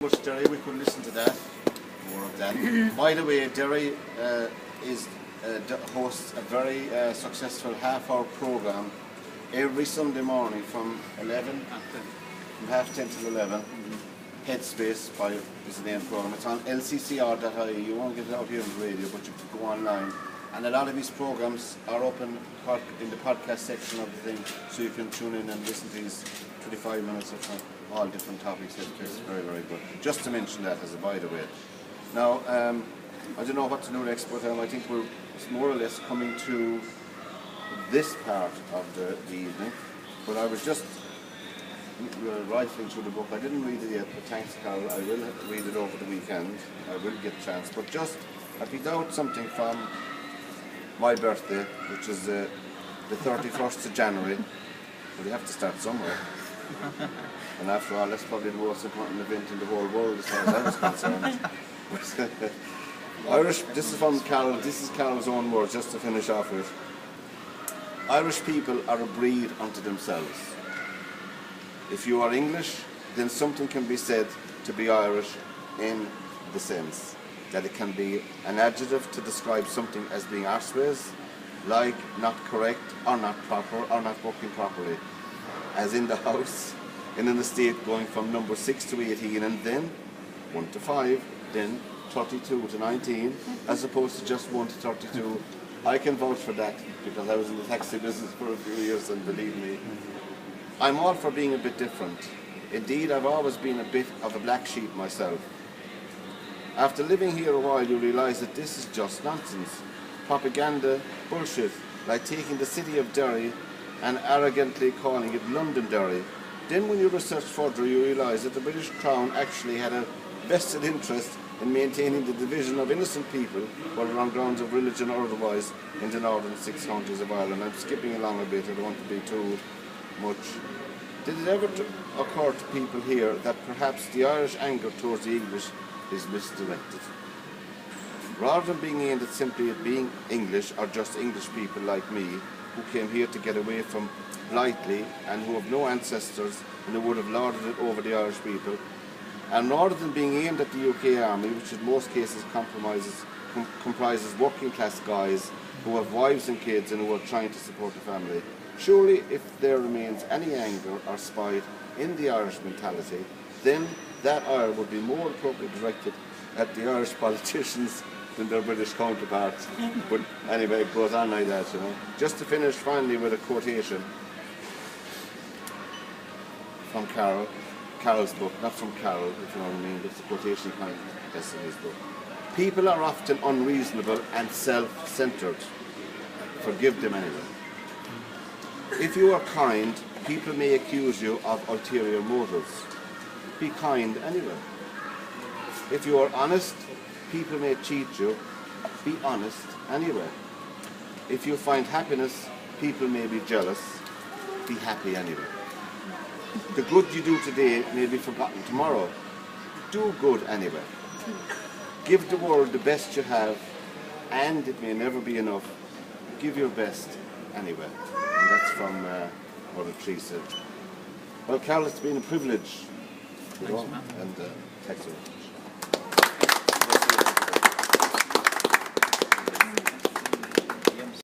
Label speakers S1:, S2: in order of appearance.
S1: But Derry, we could listen to that, more of that. By the way, Derry hosts a very successful half-hour program every Sunday morning from 11, from half 10 till 11. Headspace is the name of the program. It's on lccr.ie. You won't get it out here on the radio, but you can go online. And a lot of these programs are up in the podcast section of the thing, so you can tune in and listen to these 25 minutes of all different topics. It's very, very good. Just to mention that as a by the way. Now, I don't know what to do next, but I think we're more or less coming to this part of the evening. But I was just rifling through the book. I didn't read it yet, but thanks, Carl. I will read it over the weekend. I will get a chance. But just, I picked out something from my birthday, which is the 31st of January. But you have to start somewhere. And after all, that's probably the most important event in the whole world as far as I was concerned. Irish, this is from Carol, this is Carol's own words, just to finish off with. Irish people are a breed unto themselves. If you are English, then something can be said to be Irish in the sense that it can be an adjective to describe something as being arseways, like not correct, or not proper, or not working properly. As in the house, in an estate going from number 6 to 18, and then 1 to 5, then 32 to 19, as opposed to just 1 to 32. I can vouch for that, because I was in the taxi business for a few years, and believe me, I'm all for being a bit different. Indeed, I've always been a bit of a black sheep myself. After living here a while, you realise that this is just nonsense. Propaganda, bullshit, like taking the city of Derry and arrogantly calling it Londonderry. Then when you research further, you realise that the British Crown actually had a vested interest in maintaining the division of innocent people, whether on grounds of religion or otherwise, in the northern 6 counties of Ireland. I'm skipping along a bit, I don't want to be too much. Did it ever occur to people here that perhaps the Irish anger towards the English is misdirected? Rather than being aimed at simply at being English, or just English people like me, who came here to get away from Blighty and who have no ancestors and who would have lorded it over the Irish people, and rather than being aimed at the UK Army, which in most cases comprises working class guys who have wives and kids and who are trying to support a family, surely if there remains any anger or spite in the Irish mentality, then that ire would be more appropriately directed at the Irish politicians than their British counterparts. But anyway, it goes on like that, you know. Just to finish finally with a quotation from Carol's book, not from Carol, if you know what I mean, it's a quotation kind of in his book. People are often unreasonable and self-centered. Forgive them anyway. If you are kind, people may accuse you of ulterior motives. Be kind anyway. If you are honest, people may cheat you. Be honest anyway. If you find happiness, people may be jealous. Be happy anyway. The good you do today may be forgotten tomorrow. Do good anyway. Give the world the best you have, and it may never be enough. Give your best anyway. And that's from Mother Teresa. Well, Carl, it's been a privilege.
S2: Thanks, man.
S1: And thanks so much.